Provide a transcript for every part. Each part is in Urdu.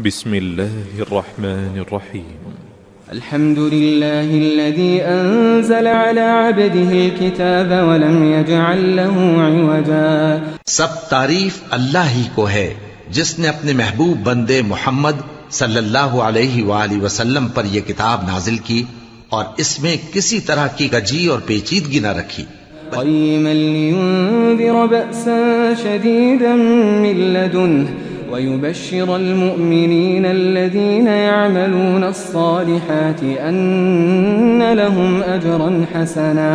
بسم الله الرحمن الرحيم. الحمد لله الذي أنزل على عبده الكتاب ولم يجعل له عوجا. سب تعریف اللہ ہی کو ہے جس نے اپنے محبوب بندے محمد صلی اللہ علیہ وآلہ وسلم پر یہ کتاب نازل کی اور اس میں کسی طرح کی کجی اور پیچیدگی نہ رکھی. قيما لينذر بأسا شديدا من لدنه ويبشر المؤمنين الذين يعملون الصالحات أن لهم أجرا حسنا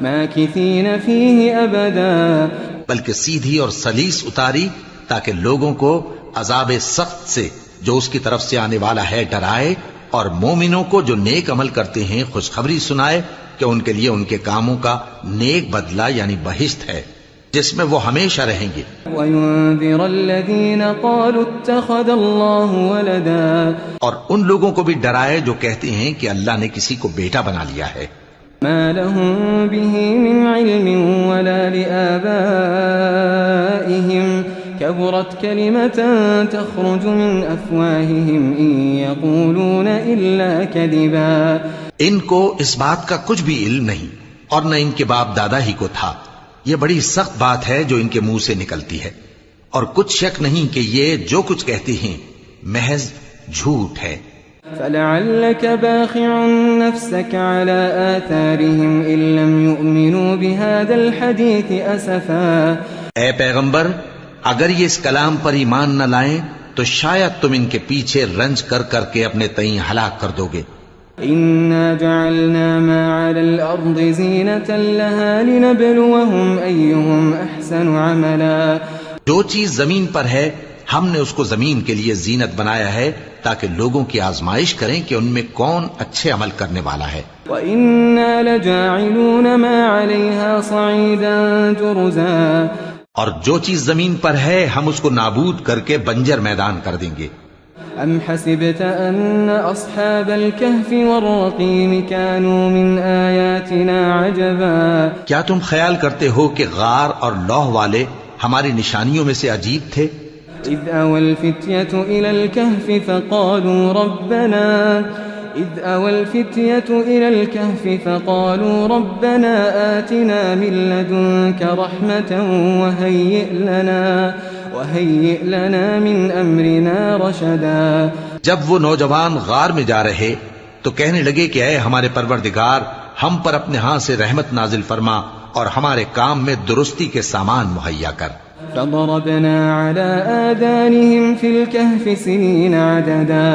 ماكثين فيه أبدا. بلکہ سیدھی اور سلیس اتاری تاکہ لوگوں کو عذاب سخت سے جو اس کی طرف سے آنے والا ہے ڈرائے، اور مومنوں کو جو نیک عمل کرتے ہیں خوشخبری سنائے کہ ان کے لیے ان کے کاموں کا نیک بدلہ یعنی بہشت ہے جس میں وہ ہمیشہ رہیں گے. وَيُنذِرَ الَّذِينَ قَالُوا اتَّخَذَ اللَّهُ وَلَدًا. اور ان لوگوں کو بھی ڈرائے جو کہتے ہیں کہ اللہ نے کسی کو بیٹا بنا لیا ہے. مَا لَهُم بِهِ مِنْ عِلْمٍ وَلَا لِآبَائِهِمْ كَبُرَتْ كَلِمَةً تَخْرُجُ مِنْ أَفْوَاهِهِمْ إِنْ يَقُولُونَ إِلَّا كَذِبًا. ان کو اس بات کا کچھ بھی علم نہیں اور نہ ان کے باپ دادا ہی کو تھا. یہ بڑی سخت بات ہے جو ان کے منہ سے نکلتی ہے، اور کچھ شک نہیں کہ یہ جو کچھ کہتے ہیں محض جھوٹ ہے. فَلَعَلَّكَ بَاخِعٌ نَفْسَكَ عَلَى آثَارِهِمْ إِن لَّمْ يُؤْمِنُوا بِهَذَا الْحَدِيثِ أَسَفًا. اے پیغمبر، اگر یہ اس کلام پر ایمان نہ لائیں تو شاید تم ان کے پیچھے رنج کر کر کے اپنے تئیں ہلاک کر دو گے. إِنَّا جَعَلْنَا مَا عَلَى الْأَرْضِ زِينَةً لَهَا لِنَبْلُوَهُمْ أَيُّهُمْ أَحْسَنُ عَمَلًا. جو چیز زمین پر ہے ہم نے اس کو زمین کے لیے زینت بنایا ہے تاکہ لوگوں کی آزمائش کریں کہ ان میں کون اچھے عمل کرنے والا ہے. وَإِنَّا لَجَاعِلُونَ مَا عَلَيْهَا صَعِيدًا جُرُزًا. اور جو چیز زمین پر ہے ہم اس کو نابود کر کے بنجر میدان کر دیں گے. أَمْ حَسِبْتَ أَنَّ أَصْحَابَ الْكَهْفِ وَالرَّقِيمِ كَانُوا مِنْ آيَاتِنَا عَجَبًا. کیا تم خیال کرتے ہو کہ غار اور لوح والے ہماری نشانیوں میں سے عجیب تھے؟ إِذْ أَوَى الْفِتْيَةُ إِلَى الْكَهْفِ فَقَالُوا رَبَّنَا آتِنَا مِن لَّدُنكَ رَحْمَةً وَهَيِّئْ لَنَا مِنْ أَمْرِنَا رَشَدًا. جب وہ نوجوان غار میں جا رہے تو کہنے لگے کہ اے ہمارے پروردگار، ہم پر اپنے ہاں سے رحمت نازل فرما اور ہمارے کام میں درستی کے سامان مہیا کر. فَضَرَبْنَا عَلَىٰ آذَانِهِمْ فِي الْكَهْفِ سِنِينَ عَدَدًا.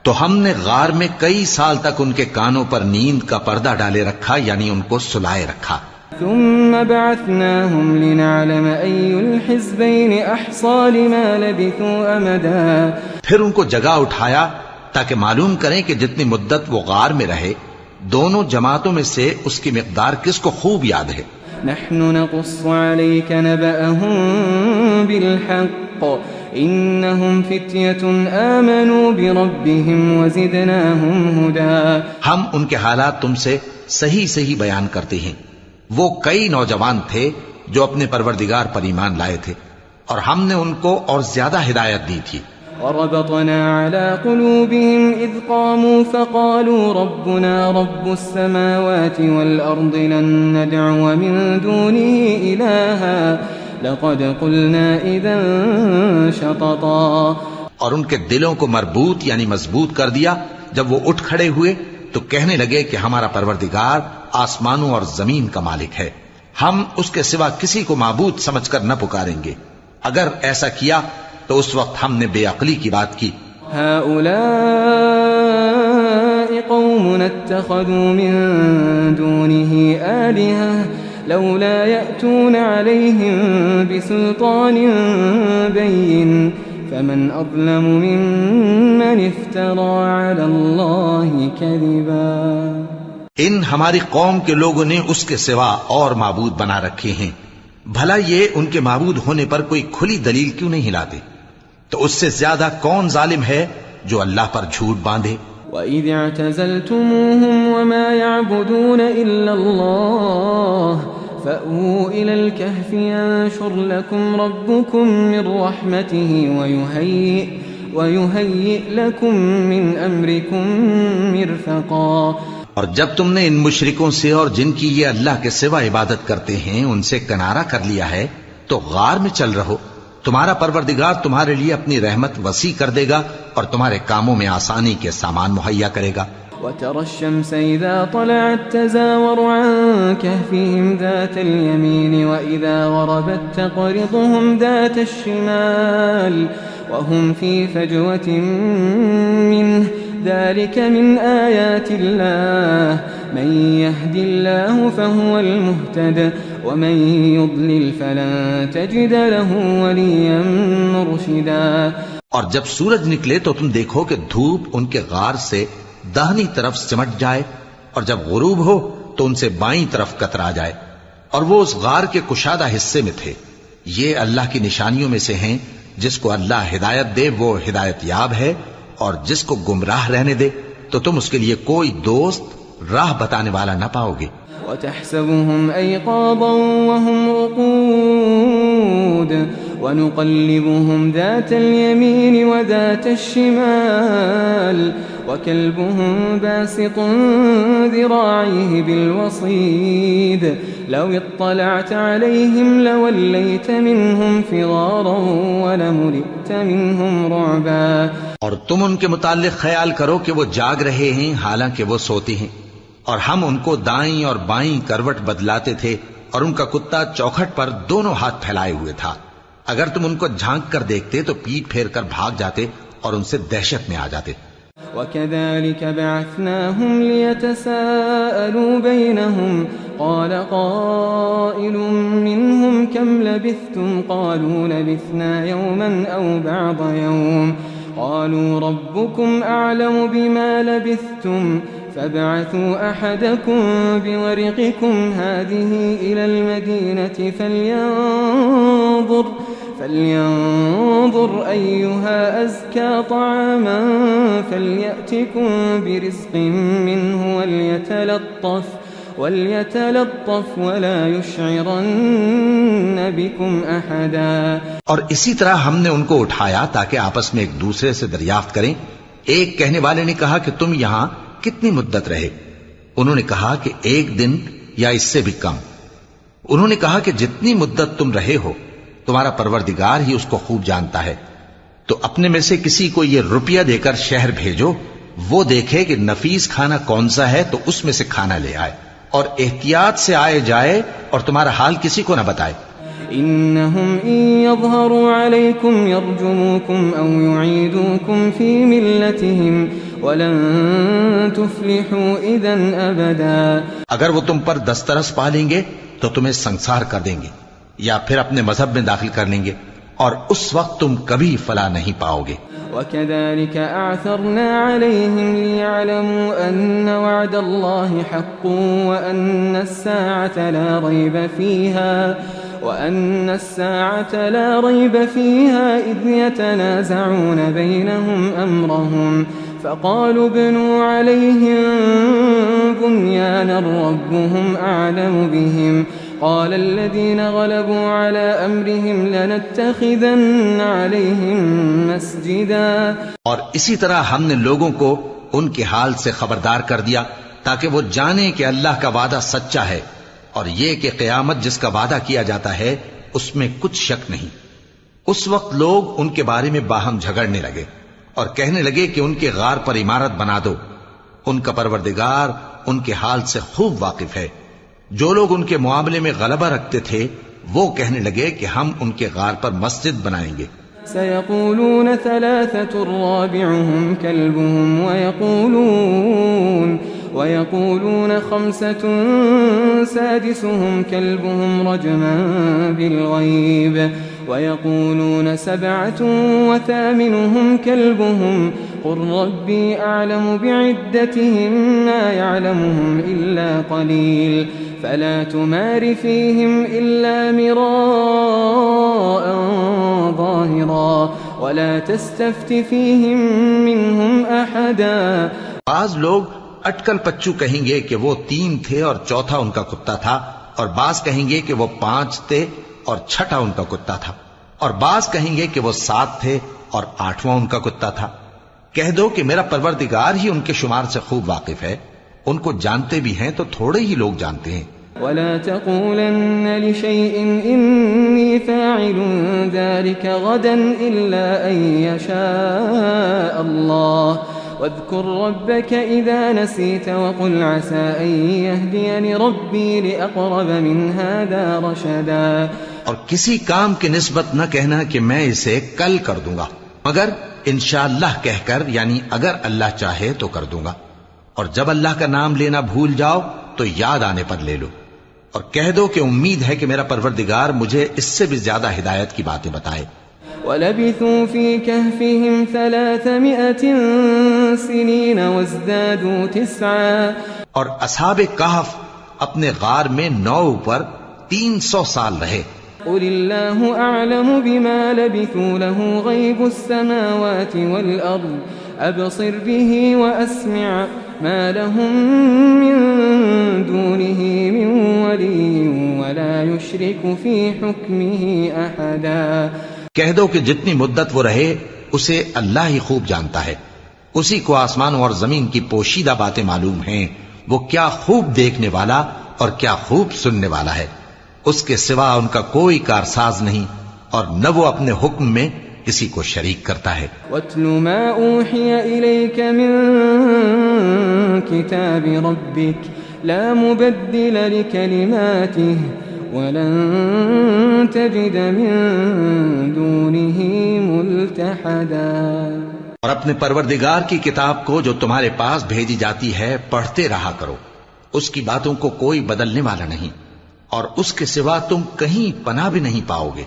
تو ہم نے غار میں کئی سال تک ان کے کانوں پر نیند کا پردہ ڈالے رکھا، یعنی ان کو سلائے رکھا. ثم بعثناهم لنعلم أي الحزبين أحصى لما لبثوا أمدا. پھر ان کو جگہ اٹھایا تاکہ معلوم کریں کہ جتنی مدت وہ غار میں رہے دونوں جماعتوں میں سے اس کی مقدار کس کو خوب یاد ہے. نحن نقص عليك نبأهم بالحق إنهم فتية آمنوا بربهم وزدناهم هدى. ہم ان کے حالات تم سے صحیح صحیح بیان کرتے ہیں. وہ کئی نوجوان تھے جو اپنے پروردگار پر ایمان لائے تھے اور ہم نے ان کو اور زیادہ ہدایت دی تھی. وربطنا على قلوبهم إذ قاموا فقالوا ربنا رب السماوات والأرض لن ندعو من دونه إلها لقد قلنا إذا شططا. اور ان کے دلوں کو مربوط یعنی مضبوط کر دیا. جب وہ اٹھ کھڑے ہوئے تو کہنے لگے کہ ہمارا پروردگار آسمانوں اور زمین کا مالک ہے، ہم اس کے سوا کسی کو معبود سمجھ کر نہ پکاریں گے. اگر ایسا کیا تو اس وقت ہم نے بے عقلی کی بات کی. هؤلاء قوم اتخذوا من دونه آلهة لولا يأتون عليهم بسلطان بين فمن أظلم ممن افترى على الله كذبا. ان ہماری قوم کے لوگوں نے اس کے سوا اور معبود بنا رکھے ہیں، بھلا یہ ان کے معبود ہونے پر کوئی کھلی دلیل کیوں نہیں لاتے؟ تو اس سے زیادہ کون ظالم ہے جو اللہ پر جھوٹ باندھے؟ وَإِذِ اعْتَزَلْتُمُوهُمْ وَمَا يَعْبُدُونَ إِلَّا اللَّهَ فَأْوُوا إِلَى الْكَهْفِ يَنشُرْ لَكُمْ رَبُّكُمْ مِنْ رَحْمَتِهِ ويهيئ لكم من أمركم مرفقا. اور جب تم نے ان مشرکوں سے اور جن کی یہ اللہ کے سوا عبادت کرتے ہیں ان سے کنارہ کر لیا ہے تو غار میں چل رہو. تمہارا پروردگار تمہارے لیے اپنی رحمت وسیع کر دے گا اور تمہارے کاموں میں آسانی کے سامان مہیا کرے گا. وترى الشمس إذا طلعت تزاور عن كهفهم ذات اليمين وإذا غربت تقرضهم ذات الشمال وهم في فجوة منه ذلك من آيات الله من يهد الله فهو المهتد ومن يضلل فلن تجد له وليا مرشدا. اور جب سورج نکلے تو تم دیکھو کہ دھوپ ان کے غار سے داہنی طرف سمٹ جائے اور جب غروب ہو تو ان سے بائیں طرف کترا جائے اور وہ اس غار کے کشادہ حصے میں تھے. یہ اللہ کی نشانیوں میں سے ہیں. جس کو اللہ ہدایت دے وہ ہدایت یاب ہے اور جس کو گمراہ رہنے دے تو تم اس کے لیے کوئی دوست راہ بتانے والا نہ پاؤ گے. وتحسبهم أيقاظا وهم رقود ونقلبهم ذات اليمين وذات الشمال وكلبهم باسط ذراعيه بالوصيد لو اطلعت عليهم لوليت منهم فرارا ولملئت منهم رعبا. اور تم ان کے متعلق خیال کرو کہ وہ جاگ رہے ہیں حالانکہ وہ سوتے ہیں اور ہم ان کو دائیں اور بائیں کروٹ بدلاتے تھے اور ان کا کتا چوکھٹ پر دونوں ہاتھ پھیلائے ہوئے تھا. اگر تم ان کو جھانک کر دیکھتے تو پیٹ پھیر کر بھاگ جاتے اور ان سے دہشت میں آ جاتے. وكذلك بعثناهم ليتساءلوا بينهم قال قائل منهم كم لبثتم قالوا لبثنا يوما أو بعض يوم قالوا ربكم أعلم بما لبثتم فابعثوا أحدكم بورقكم هذه إلى المدينة فلينظر أيها أزكى طعاما فليأتكم برزق منه وليتلطف ولا يشعرن بكم أحدا. اور اسی طرح ہم نے ان کو اٹھایا تاکہ آپس میں ایک دوسرے سے دریافت کریں. ایک کہنے والے نے کہا کہ تم یہاں کتنی مدت رہے؟ انہوں نے کہا کہ 1 دن یا اس سے بھی کم. انہوں نے کہا کہ جتنی مدت تم رہے ہو تمہارا پروردگار ہی اس کو خوب جانتا ہے. تو اپنے میں سے کسی کو یہ روپیہ دے کر شہر بھیجو، وہ دیکھے کہ نفیس کھانا کون سا ہے تو اس میں سے کھانا لے آئے اور احتیاط سے آئے جائے اور تمہارا حال کسی کو نہ بتائے. إنهم إن يظهروا عليكم يرجموكم أو يعيدوكم في ملتهم ولن تفلحوا إذا أبدا. اگر وہ تم پر دسترس پا لیں گے تو تمہیں سنسار کر دیں گے یا پھر اپنے مذہب میں داخل کر لیں گے اور اس وقت تم کبھی فلاح نہیں پاؤ گے. وكذلك أعثرنا عليهم ليعلموا أن وعد الله حق وأن الساعة لا ريب فيها إذ يتنازعون بينهم أمرهم فقالوا ابنوا عليهم بنيانا ربهم أعلم بهم قال الذين غلبوا على أمرهم لنتخذن عليهم مسجدا. اور اسی طرح ہم نے لوگوں کو ان کے حال سے خبردار کر دیا تاکہ وہ جانیں کہ اللہ کا وعدہ سچا ہے اور یہ کہ قیامت جس کا وعدہ کیا جاتا ہے اس میں کچھ شک نہیں. اس وقت لوگ ان کے بارے میں باہم جھگڑنے لگے اور کہنے لگے کہ ان کے غار پر عمارت بنا دو. ان کا پروردگار ان کے حال سے خوب واقف ہے. جو لوگ ان کے معاملے میں غلبہ رکھتے تھے وہ کہنے لگے کہ ہم ان کے غار پر مسجد بنائیں گے. سيقولون 3 رابعهم كلبهم ويقولون 5 سادسهم كلبهم رجما بالغيب ويقولون 7 وثامنهم كلبهم قل ربي أعلم بعدتهم ما يعلمهم إلا قليل فلا تمار فيهم إلا مراء ظاهرا ولا تستفت فيهم منهم أحدا. بعض لوگ اٹکل پچو کہیں گے کہ وہ 3 تھے اور چوتھا ان کا کتا تھا، اور بعض کہیں گے کہ وہ 5 تھے اور چھٹا ان کا کتا تھا، اور بعض کہیں گے کہ وہ 7 تھے اور 8واں ان کا کتا تھا۔ کہہ دو کہ میرا پروردگار ہی ان کے شمار سے خوب واقف ہے، ان کو جانتے بھی ہیں تو تھوڑے ہی لوگ جانتے ہیں۔ ولا تقولن لشيء إني فاعل ذلك غدا إلا أن يشاء الله واذكر ربك إذا نسيت وقل عسى أن يهديني ربي لأقرب من هذا رشدا۔ اور کسی کام کی نسبت نہ کہنا کہ میں اسے کل کر دوں گا، مگر انشاءاللہ کہہ کر، یعنی اگر اللہ چاہے تو کر دوں گا، اور جب اللہ کا نام لینا بھول جاؤ تو یاد آنے پر لے لو، اور کہہ دو کہ امید ہے کہ میرا پروردگار مجھے اس سے بھی زیادہ ہدایت کی باتیں بتائے۔ وَلَبِثُوا فِي كَهْفِهِمْ 300 سِنِينَ وَازْدَادُوا 9۔ اور اصحاب کہف اپنے غار میں 9 پر 300 سال رہے۔ قُلِ اللَّهُ أَعْلَمُ بِمَا لَبِثُوا لَهُ غَيْبُ السَّمَاوَاتِ وَالْأَرْضِ أَبْصِرْ بِهِ وَأَسْمِعْ مَا لَهُم مِّن دُونِهِ مِن وَلِيٍّ وَلَا يُشْرِكُ فِي حُكْمِهِ أَحَدًا۔ کہہ دو کہ جتنی مدت وہ رہے اسے اللہ ہی خوب جانتا ہے، اسی کو آسمانوں اور زمین کی پوشیدہ باتیں معلوم ہیں، وہ کیا خوب دیکھنے والا اور کیا خوب سننے والا ہے، اس کے سوا ان کا کوئی کارساز نہیں، اور نہ وہ اپنے حکم میں کسی کو شریک کرتا ہے۔ وَاتْلُ مَا أُوحِيَ إِلَيْكَ مِن كِتَابِ رَبِّكَ لَا مُبَدِّلَ لِكَلِمَاتِهِ وَلَن تَجِدَ مِن دُونِهِ مُلْتَحَدًا۔ اور اپنے پروردگار کی کتاب کو جو تمہارے پاس بھیجی جاتی ہے پڑھتے رہا کرو، اس کی باتوں کو کوئی بدلنے والا نہیں، اور اس کے سوا تم کہیں پناہ بھی نہیں پاؤ گے۔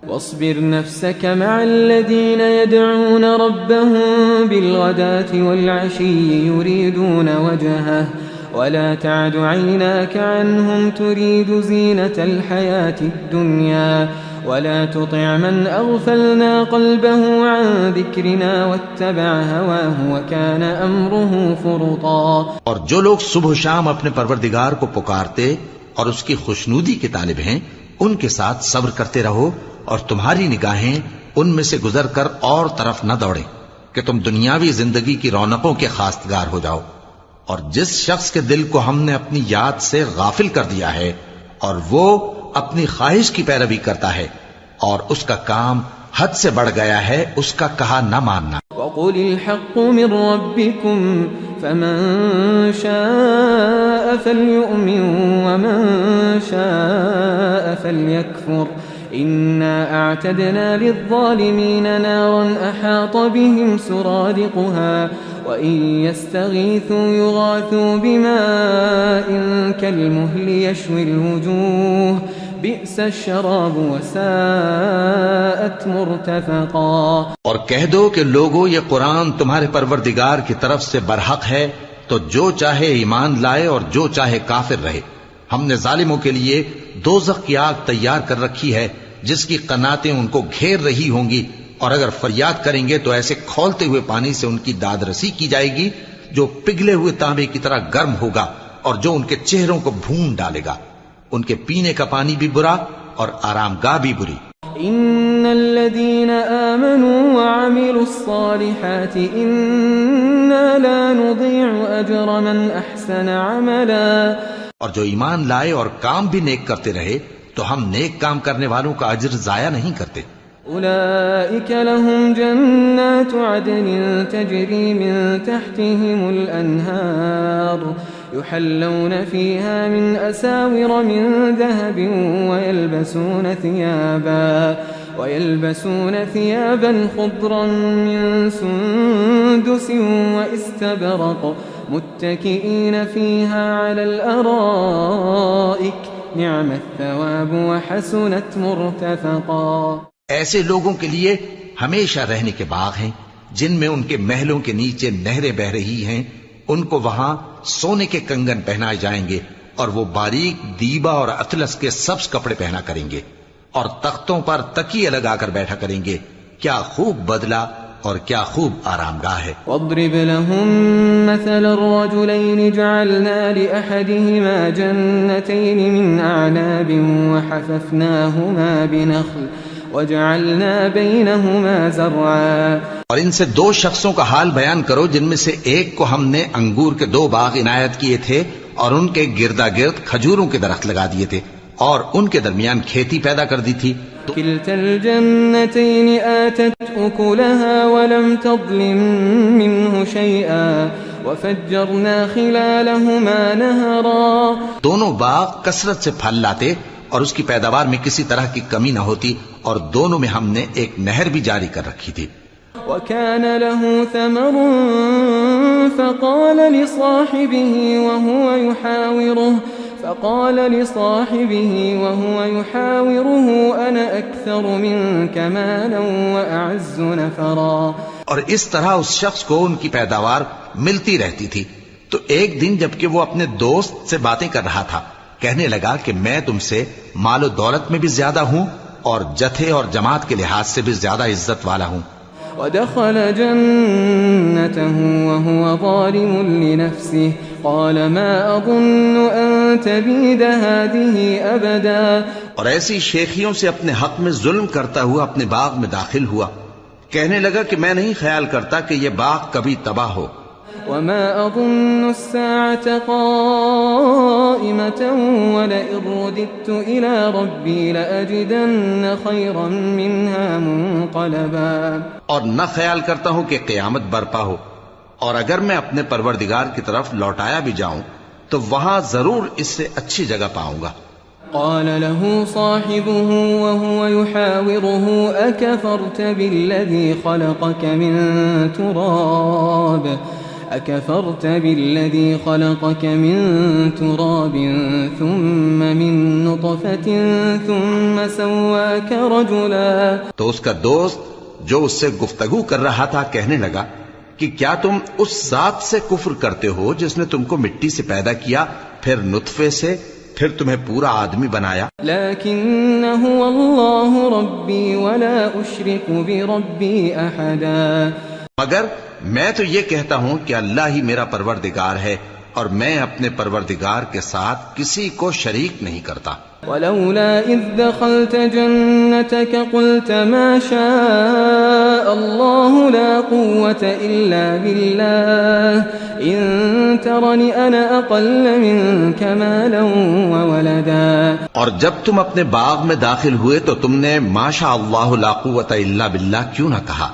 واصبر نفسك مع الذين يدعون ربهم بالغداة والعشي يريدون وجهه ولا تعد عيناك عنهم تريد زينة الحياة الدنيا ولا تطع من أغفلنا قلبه عن ذكرنا واتبع هواه وكان أمره فرطا۔ اور جو لوگ صبح و شام اپنے پروردگار کو پکارتے اور اس کی خوشنودی کے طالب ہیں، ان کے ساتھ صبر کرتے رہو، اور تمہاری نگاہیں ان میں سے گزر کر اور طرف نہ دوڑیں کہ تم دنیاوی زندگی کی رونقوں کے خواستگار ہو جاؤ۔ اور جس شخص کے دل کو ہم نے اپنی یاد سے غافل کر دیا ہے اور وہ اپنی خواہش کی پیروی کرتا ہے اور اس کا کام حد سے بڑھ گیا ہے، اس کا کہا نہ ماننا۔ وَقُلِ الْحَقُّ مِن رَّبِّكُمْ فَمَن شَاءَ فَلْيُؤْمِن وَمَن شَاءَ فَلْيَكْفُرْ إِنَّا أَعْتَدْنَا لِلظَّالِمِينَ نَارًا أَحَاطَ بِهِمْ سُرَادِقُهَا وَإِن يَسْتَغِيثُوا يُغَاثُوا بِمَاءٍ كَالْمُهْلِ يَشْوِي الْوُجُوهَ بِئْسَ الشَّرَابُ وَسَاءَتْ مُرْتَفَقًا۔ اور کہہ دو کہ لوگو یہ قرآن تمہارے پروردگار کی طرف سے برحق ہے، تو جو چاہے ایمان لائے اور جو چاہے کافر رہے۔ ہم نے ظالموں کے لیے دوزخ کی آگ تیار کر رکھی ہے جس کی قناتیں ان کو گھیر رہی ہوں گی، اور اگر فریاد کریں گے تو ایسے کھولتے ہوئے پانی سے ان کی داد رسی کی جائے گی جو پگھلے ہوئے تانبے کی طرح گرم ہوگا اور جو ان کے چہروں کو بھون ڈالے گا۔ ان کے پینے کا پانی بھی برا اور آرام گاہ بھی بری۔ ان الذين آمنوا وعملوا الصالحات انا لا نضيع اجر من احسن عملا۔ اور جو ایمان لائے اور کام بھی نیک کرتے رہے تو ہم نیک کام کرنے والوں کا اجر ضائع نہیں کرتے۔ أولئك لهم جنات عدن تجري من تحتهم الأنهار يحلون فيها من أساور من ذهب ويلبسون ثيابا خضرا من سندس واستبرق متكئين فيها على الأرائك نعم الثواب وحسنت مرتفقا۔ ایسے لوگوں کے لیے ہمیشہ رہنے کے باغ ہیں جن میں ان کے محلوں کے نیچے نہریں بہ رہی ہیں، ان کو وہاں سونے کے کنگن پہنائے جائیں گے اور وہ باریک دیبا اور اطلس کے سبز کپڑے پہنا کریں گے اور تختوں پر تکیے لگا کر بیٹھا کریں گے۔ کیا خوب بدلہ اور کیا خوب آرام گاہ ہے۔ واضرب لهم مثل الرجلين جعلنا لأحدهما جنتين من أعناب وحففناهما وجعلنا بينهما زرعا اور ان سے دو شخصوں کا حال بیان کرو جن میں سے ایک کو ہم نے انگور کے 2 باغ عنایت کیے تھے اور ان کے گردا گرد کھجوروں کے درخت لگا دیے تھے اور ان کے درمیان کھیتی پیدا کر دی تھی. كلتا الجنتين آتت أكلها ولم تظلم منه شيئا وفجرنا خلالهما نهرا. دونوں باغ کثرت سے پھل لاتے اور اس کی پیداوار میں کسی طرح کی کمی نہ ہوتی اور دونوں میں ہم نے ایک نہر بھی جاری کر رکھی تھی. وكان له ثمر فقال لصاحبه وهو يحاوره أنا أكثر منك مالا وأعز نفرا. اور اس طرح اس شخص کو ان کی پیداوار ملتی رہتی تھی تو ایک دن جبکہ وہ اپنے دوست سے باتیں کر رہا تھا کہنے لگا کہ میں تم سے مال و دولت میں بھی زیادہ ہوں اور جتھے اور جماعت کے لحاظ سے بھی زیادہ عزت والا ہوں. ودخل جنته وهو ظالم لنفسه قال ما أظن أن تبيد هذه أبدا. اور ایسی شیخیوں سے اپنے حق میں ظلم کرتا ہوا اپنے باغ میں داخل ہوا کہنے لگا کہ میں نہیں خیال کرتا کہ یہ باغ کبھی تباہ ہو. وما أظن الساعة قائمة ولئن رددت إلى ربي لأجدن خيرا منها منقلبا. اور نہ خیال کرتا ہوں کہ قیامت برپا ہو اور اگر میں اپنے پروردگار کی طرف لوٹایا بھی جاؤں تو وہاں ضرور اس سے اچھی جگہ پاؤں گا. قال له صاحبه وهو يحاوره أكفرت بالذي خلقك من تراب ثم من نطفة ثم سواك رجلا. تو اس کا دوست جو اس سے گفتگو کر رہا تھا کہنے لگا کہ کیا تم اس ذات سے کفر کرتے ہو جس نے تم کو مٹی سے پیدا کیا پھر نطفے سے پھر تمہیں پورا آدمی بنایا. لیکن هو اللہ ربی ولا اشرک بربی احدا. مگر میں تو یہ کہتا ہوں کہ اللہ ہی میرا پروردگار ہے اور میں اپنے پروردگار کے ساتھ کسی کو شریک نہیں کرتا. ولولا اذ دخلت جنتك قلت ما شاء الله لا قوة الا بالله ان ترني انا اقل منك مالا وولدا. اور جب تم اپنے باغ میں داخل ہوئے تو تم نے ما شاء اللہ لا قوت الا باللہ کیوں نہ کہا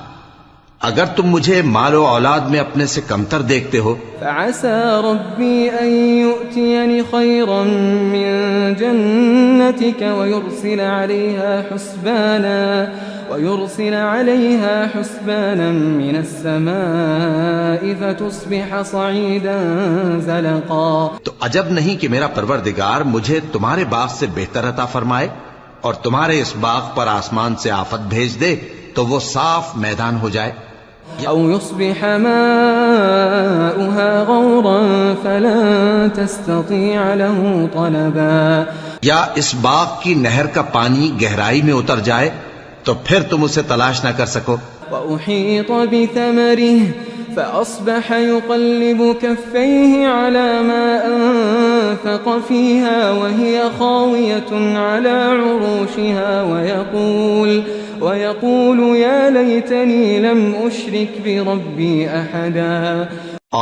اگر تم مجھے مال و اولاد میں اپنے سے کمتر دیکھتے ہو. فعسى ربي أن يؤتيني خيرا من جنتك ويرسل عليها حسبانا من السماء فتصبح صعيدا زلقا. تو عجب نہیں کہ میرا پروردگار مجھے تمہارے باغ سے بہتر عطا فرمائے اور تمہارے اس باغ پر آسمان سے آفت بھیج دے تو وہ صاف میدان ہو جائے. أو يصبح ماؤها غورا فلن تستطيع له طلبا. یا اس باغ کی نہر کا پانی گہرائی میں اتر جائے تو پھر تم اسے تلاش نہ کر سکو. وأحيط بثمره فأصبح يقلب كفيه على ما أنفق فيها وهي خاوية على عروشها ويقول يا ليتني لم أشرك بربي أحدا.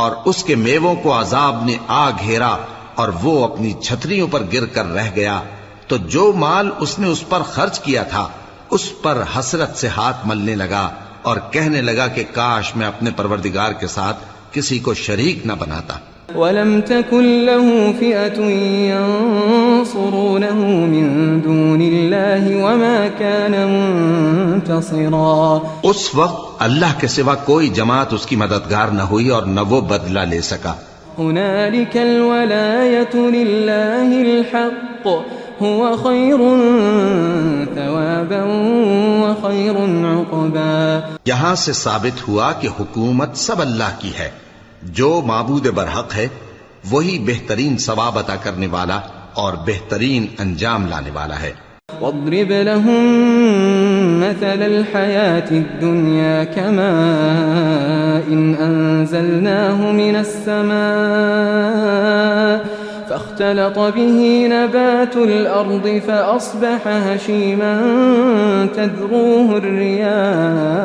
اور اس کے میووں کو عذاب نے آ گھیرا اور وہ اپنی چھتریوں پر گر کر رہ گیا تو جو مال اس نے اس پر خرچ کیا تھا اس پر حسرت سے ہاتھ ملنے لگا اور کہنے لگا کہ کاش میں اپنے پروردگار کے ساتھ کسی کو شریک نہ بناتا. وَلَمْ تَكُنْ لَهُ فِئَةٌ يَنصُرُونَهُ مِن دُونِ اللَّهِ وَمَا كَانَ مُنْتَصِرًا. اس وقت اللہ کے سوا کوئی جماعت اس کی مددگار نہ ہوئی اور نہ وہ بدلہ لے سکا. هُنَالِكَ الْوَلَایَةُ لِلَّهِ الْحَقِّ هُوَ خَيْرٌ ثَوَابًا وَخَيْرٌ عُقْبًا. یہاں سے ثابت ہوا کہ حکومت سب اللہ کی ہے. جو معبود برحق ہے وہی بہترین ثواب عطا کرنے والا اور بہترین انجام لانے والا ہے. واضرب لهم مثل الحياة الدنيا كماء إن أنزلناه من السماء فاختلط به نبات الأرض فأصبح هشيما تذروه الرياح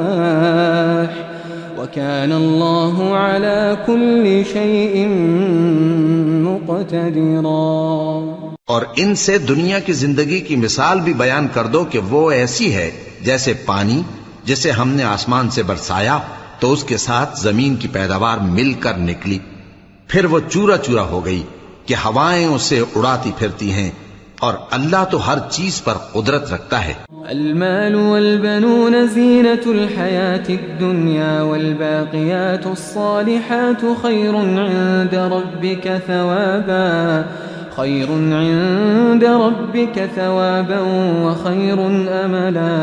وكان الله على كل شيء مقتدرا۔ اور ان سے دنیا کی زندگی کی مثال بھی بیان کر دو کہ وہ ایسی ہے جیسے پانی جسے ہم نے آسمان سے برسایا تو اس کے ساتھ زمین کی پیداوار مل کر نکلی، پھر وہ چورا چورا ہو گئی کہ ہوائیں اسے اڑاتی پھرتی ہیں، اور اللہ تو ہر چیز پر قدرت رکھتا ہے۔ المال والبنون زینة الحیاة الدنیا والباقیات الصالحات خیر عند ربک ثوابا وخیر املا۔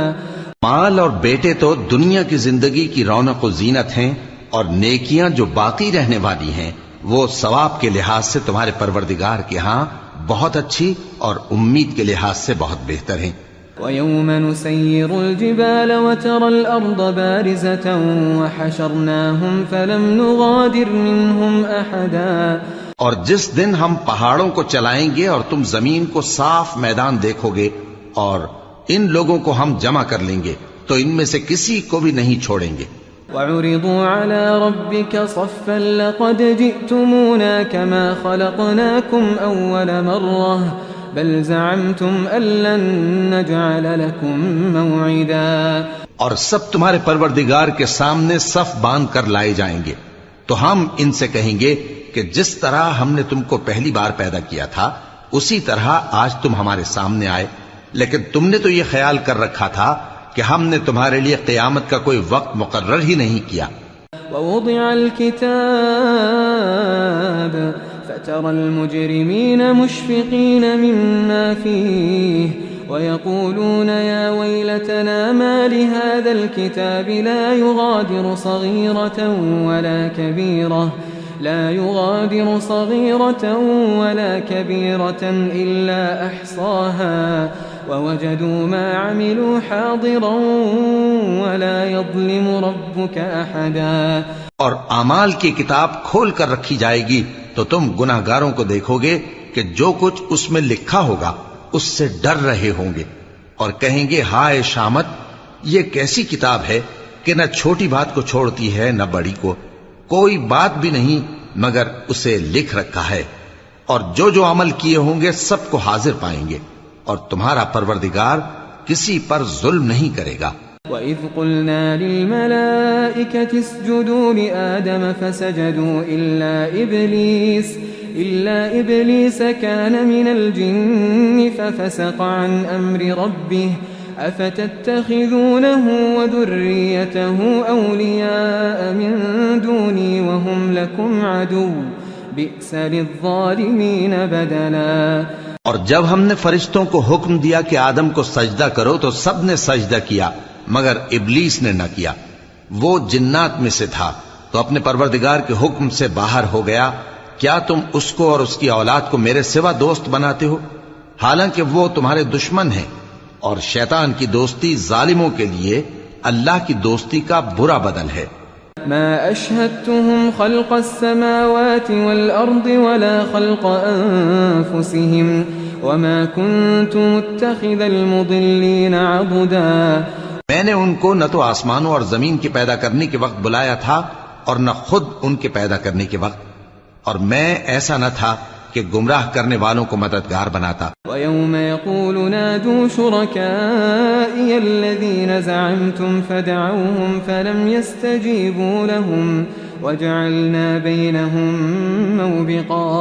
مال اور بیٹے تو دنیا کی زندگی کی رونق و زینت ہیں، اور نیکیاں جو باقی رہنے والی ہیں وہ ثواب کے لحاظ سے تمہارے پروردگار کے ہاں بہت اچھی اور امید کے لحاظ سے بہت بہتر ہیں۔ وَيَوْمَ نُسَيِّرُ الْجِبَالَ وَتَرَى الْأَرْضَ بَارِزَةً وَحَشَرْنَاهُمْ فَلَمْ نُغَادِرْ مِنْهُمْ أَحَدًا۔ اور جس دن ہم پہاڑوں کو چلائیں گے اور تم زمین کو صاف میدان دیکھو گے، اور ان لوگوں کو ہم جمع کر لیں گے تو ان میں سے کسی کو بھی نہیں چھوڑیں گے۔ وَعُرِضُوا عَلَى رَبِّكَ صَفًّا لَقَدْ جِئْتُمُونَا كَمَا خَلَقْنَاكُمْ أَوَّلَ مَرَّةٍ بَلْ زَعَمْتُمْ أَن لَّن نَّجْعَلَ لَكُم مَّوْعِدًا۔ اور سب تمہارے پروردگار کے سامنے صف باندھ کر لائے جائیں گے، تو ہم ان سے کہیں گے کہ جس طرح ہم نے تم کو پہلی بار پیدا کیا تھا اسی طرح آج تم ہمارے سامنے آئے، لیکن تم نے تو یہ خیال کر رکھا تھا کہ ہم نے تمہارے لیے قیامت کا کوئی وقت مقرر ہی نہیں کیا۔ وَوُضِعَ الْكِتَابُ فَتَرَى الْمُجْرِمِينَ مُشْفِقِينَ مِمَّا فِيهِ وَيَقُولُونَ يَا وَيْلَتَنَا مَا لِهَذَا الْكِتَابِ لَا يُغَادِرُ صَغِيرَةً وَلَا كَبِيرَةً إِلَّا أَحْصَاهَا وَوَجَدُوا مَا عَمِلُوا حَاضِرًا وَلَا يَظْلِمُ رَبُّكَ أَحَدًا۔ اور اعمال کی کتاب کھول کر رکھی جائے گی تو تم گناہگاروں کو دیکھو گے کہ جو کچھ اس میں لکھا ہوگا اس سے ڈر رہے ہوں گے، اور کہیں گے ہائے شامت، یہ کیسی کتاب ہے کہ نہ چھوٹی بات کو چھوڑتی ہے نہ بڑی کو، کوئی بات بھی نہیں مگر اسے لکھ رکھا ہے، اور جو عمل کیے ہوں گے سب کو حاضر پائیں گے، اور تمہارا پروردگار کسی پر ظلم نہیں کرے گا۔ وَإِذْ قُلْنَا لِلْمَلَائِكَةِ اسْجُدُوا لِآدَمَ فَسَجَدُوا إِلَّا إِبْلِيسَ كَانَ مِنَ الْجِنِّ فَفَسَقَ عَنْ أَمْرِ رَبِّهِ أَفَتَتَّخِذُونَهُ وَذُرِّيَّتَهُ أَوْلِيَاءَ مِن دُونِي وَهُمْ لَكُمْ عَدُوٌّ بِئْسَ لِلظَّالِمِينَ بَدَلًا۔ اور جب ہم نے فرشتوں کو حکم دیا کہ آدم کو سجدہ کرو تو سب نے سجدہ کیا مگر ابلیس نے نہ کیا، وہ جنات میں سے تھا تو اپنے پروردگار کے حکم سے باہر ہو گیا۔ کیا تم اس کو اور اس کی اولاد کو میرے سوا دوست بناتے ہو، حالانکہ وہ تمہارے دشمن ہیں، اور شیطان کی دوستی ظالموں کے لیے اللہ کی دوستی کا برا بدل ہے۔ ما أشهدتهم خلق السماوات والأرض ولا خلق أنفسهم وما كنت متخذ المضلين عضدا۔ میں نے ان کو نہ تو آسمانوں اور زمین کے پیدا کرنے کے وقت بلایا تھا اور نہ خود ان کے پیدا کرنے کے وقت، اور میں ایسا نہ تھا کہ گمراہ کرنے والوں کو مددگار بناتا۔ وَيَوْمَ يَقُولُ نَادُوا شُرَكَائِيَ الَّذِينَ زَعَمْتُمْ فَدَعَوْهُمْ فَلَمْ يَسْتَجِيبُوا لَهُمْ وَجَعَلْنَا بَيْنَهُمْ مَوْبِقًا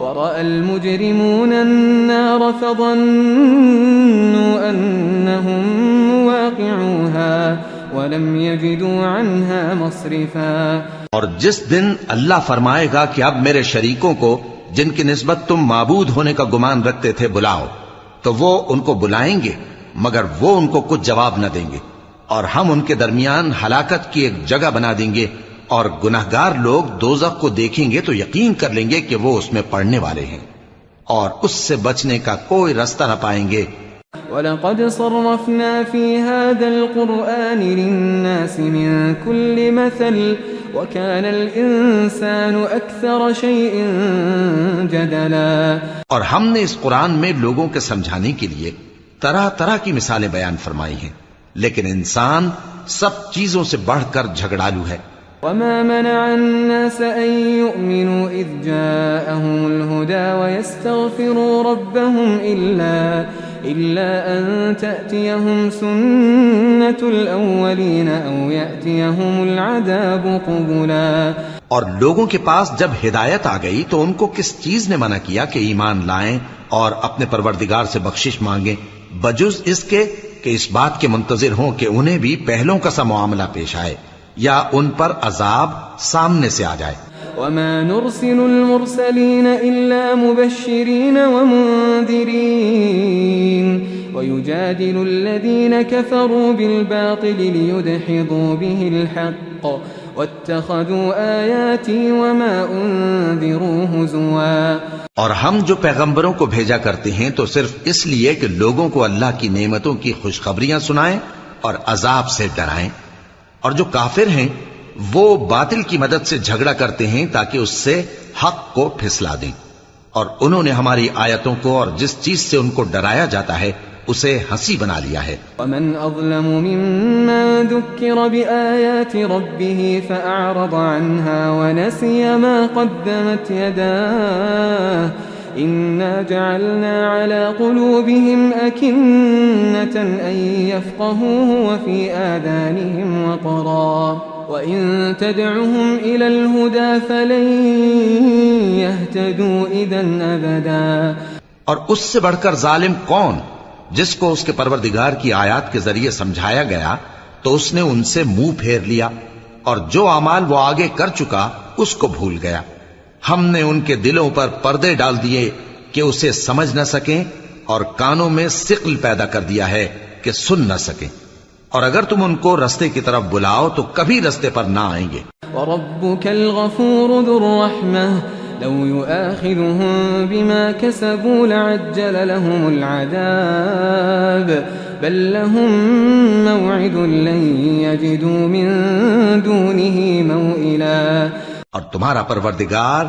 وَرَأَى الْمُجْرِمُونَ النَّارَ فَظَنُّوا أَنَّهُمْ مُوَاقِعُوهَا وَلَمْ يَجِدُوا عَنْهَا مَصْرِفًا۔ اور جس دن اللہ فرمائے گا کہ اب میرے شریکوں کو جن کی نسبت تم معبود ہونے کا گمان رکھتے تھے بلاؤ، تو وہ ان کو بلائیں گے مگر وہ ان کو کچھ جواب نہ دیں گے، اور ہم ان کے درمیان ہلاکت کی ایک جگہ بنا دیں گے، اور گناہگار لوگ دوزخ کو دیکھیں گے تو یقین کر لیں گے کہ وہ اس میں پڑنے والے ہیں، اور اس سے بچنے کا کوئی راستہ نہ پائیں گے۔ وَلَقَدْ صَرَّفْنَا فِي هَذَا الْقُرْآنِ لِلنَّاسِ مِنْ كُلِّ مَثَلٍ وكان الإنسان أكثر شيء جدلا. اور ہم نے اس قرآن میں لوگوں کے سمجھانے کے لیے طرح طرح کی مثالیں بیان فرمائی ہیں، لیکن انسان سب چیزوں سے بڑھ کر جھگڑالو ہے. وما منع الناس أن يؤمنوا إذ جاءهم الهدى ويستغفروا ربهم إلا أن تأتيهم سنة الأولين أو يأتيهم العذاب قبلا. اور لوگوں کے پاس جب ہدایت آ گئی تو ان کو کس چیز نے منع کیا کہ ایمان لائیں اور اپنے پروردگار سے بخشش مانگیں، بجز اس کے کہ اس بات کے منتظر ہوں کہ انہیں بھی پہلوں کا سا معاملہ پیش آئے یا ان پر عذاب سامنے سے آ جائے. وما نرسل المرسلين إلا مبشرين ومنذرين ويجادل الذين كفروا بالباطل ليدحضوا به الحق واتخذوا آياتي وما أنذروا هزوا. اور ہم جو پیغمبروں کو بھیجا کرتے ہیں تو صرف اس لیے کہ لوگوں کو اللہ کی نعمتوں کی خوشخبریاں سنائیں اور عذاب سے ڈرائیں، اور جو کافر ہیں وہ باطل کی مدد سے جھگڑا کرتے ہیں تاکہ اس سے حق کو پھسلا دیں، اور انہوں نے ہماری آیتوں کو اور جس چیز سے ان کو ڈرایا جاتا ہے اسے ہنسی بنا لیا ہے. ومن أظلم ممن ذكر بآيات ربه فأعرض عنها ونسي ما قدمت يداه إنا جعلنا على قلوبهم أكنة أن يفقهوه وفي آذانهم وقرا وإن تدعهم إلى الهدى فلن يهتدوا إذا أبدا. اور اس سے بڑھ کر ظالم کون جس کو اس کے پروردگار کی آیات کے ذریعے سمجھایا گیا تو اس نے ان سے منہ پھیر لیا، اور جو اعمال وہ آگے کر چکا اس کو بھول گیا. ہم نے ان کے دلوں پر پردے ڈال دیے کہ اسے سمجھ نہ سکیں، اور کانوں میں ثقل پیدا کر دیا ہے کہ سن نہ سکیں، اور اگر تم ان کو رستے کی طرف بلاؤ تو کبھی رستے پر نہ آئیں گے. وَرَبُّكَ الْغَفُورُ ذُو الرَّحْمَةِ لَوْ يُؤَاخِذُهُم بِمَا كَسَبُوا لَعَجَّلَ لَهُمُ الْعَذَابَ بَل لَّهُم مَّوْعِدٌ لَّن يَجِدُوا مِن دُونِهِ مَوْئِلًا. اور تمہارا پروردگار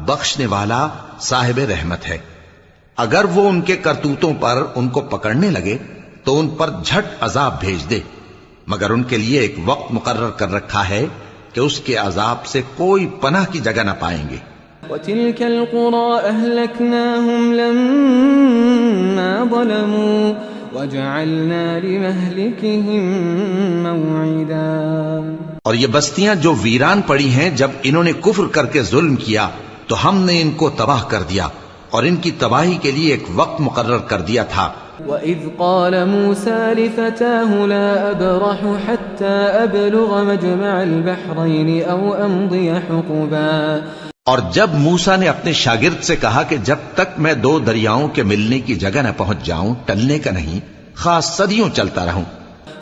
بخشنے والا صاحب رحمت ہے، اگر وہ ان کے کرتوتوں پر ان کو پکڑنے لگے تو ان پر جھٹ عذاب بھیج دے، مگر ان کے لیے ایک وقت مقرر کر رکھا ہے کہ اس کے عذاب سے کوئی پناہ کی جگہ نہ پائیں گے. وَتِلْكَ الْقُرَىٰ أَهْلَكْنَاهُمْ لَمَّا ظَلَمُوا وَجَعَلْنَا لِمَهْلِكِهِم مَّوْعِدًا. اور یہ بستیاں جو ویران پڑی ہیں جب انہوں نے کفر کر کے ظلم کیا تو ہم نے ان کو تباہ کر دیا اور ان کی تباہی کے لیے ایک وقت مقرر کر دیا تھا. وَإِذْ قَالَ مُوسَىٰ لِفَتَاهُ لَا أَبْرَحُ حَتَّىٰ أَبْلُغَ مَجْمَعَ الْبَحْرَيْنِ أَوْ أَمْضِيَ حُقُبًا. اور جب موسیٰ نے اپنے شاگرد سے کہا کہ جب تک میں دو دریاؤں کے ملنے کی جگہ نہ پہنچ جاؤں ٹلنے کا نہیں، خاص صدیوں چلتا رہوں.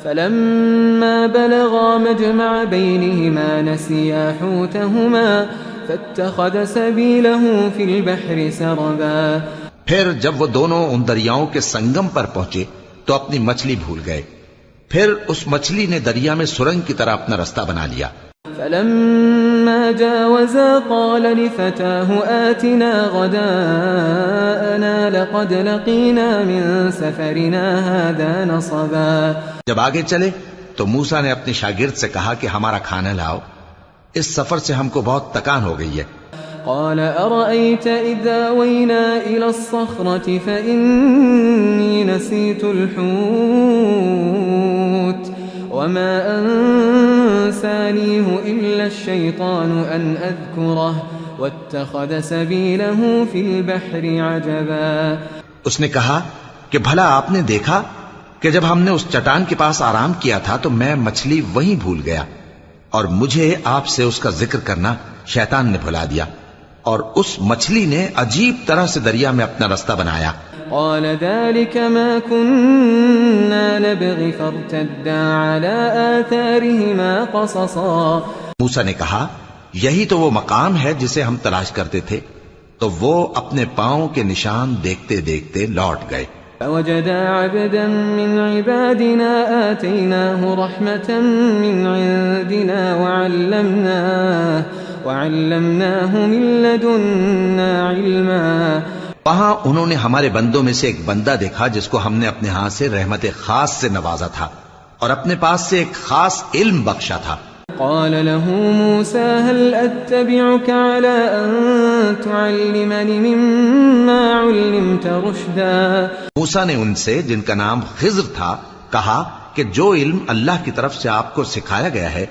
فَلَمَّا بَلَغَا مَجْمَعَ بَيْنِهِمَا نَسِيَا حُوتَهُمَا فَاتَّخَذَ سَبِيلَهُ فِي الْبَحْرِ سَرَبًا. پھر جب وہ دونوں ان دریاؤں کے سنگم پر پہنچے تو اپنی مچھلی بھول گئے، پھر اس مچھلی نے دریا میں سرنگ کی طرح اپنا رستہ بنا لیا. فَلَمَّا جَاوَزَا قَالَ لِفَتَاهُ آتِنَا غَدَاءَنَا لَقَدْ لَقِينَا مِن سَفَرِنَا هَٰذَا نَصَبًا. جب آگے چلے تو موسیٰ نے اپنے شاگرد سے کہا کہ ہمارا کھانا لاؤ، اس سفر سے ہم کو بہت تکان ہو گئی ہے. قال أرأيت إذا آوينا إلى الصخرة فإني نسيت الحوت وما أنسانيه إلا الشيطان أن أذكره واتخذ سبيله في البحر عجبا. اس نے کہا کہ بھلا آپ نے دیکھا کہ جب ہم نے اس چٹان کے پاس آرام کیا تھا تو میں مچھلی وہیں بھول گیا، اور مجھے آپ سے اس کا ذکر کرنا شیطان نے بھلا دیا، اور اس مچھلی نے عجیب طرح سے دریا میں اپنا رستہ بنایا. قال ذلك ما كنا نبغي فارتدا على آثارهما قصصا. موسیٰ نے کہا یہی تو وہ مقام ہے جسے ہم تلاش کرتے تھے، تو وہ اپنے پاؤں کے نشان دیکھتے دیکھتے لوٹ گئے. فوجدا عبدا من عبادنا آتيناه رحمة من عندنا وعلمناه من لدنا علما. وہاں انہوں نے ہمارے بندوں میں سے ایک بندہ دیکھا جس کو ہم نے اپنے ہاتھ سے رحمت خاص سے نوازا تھا اور اپنے پاس سے ایک خاص علم بخشا تھا. قال له موسى هل أتبعك على أن تعلمني مما علمت رشدا. موسیٰ نے ان سے جن کا نام خضر تھا کہا کہ جو علم اللہ کی طرف سے آپ کو سکھایا گیا ہے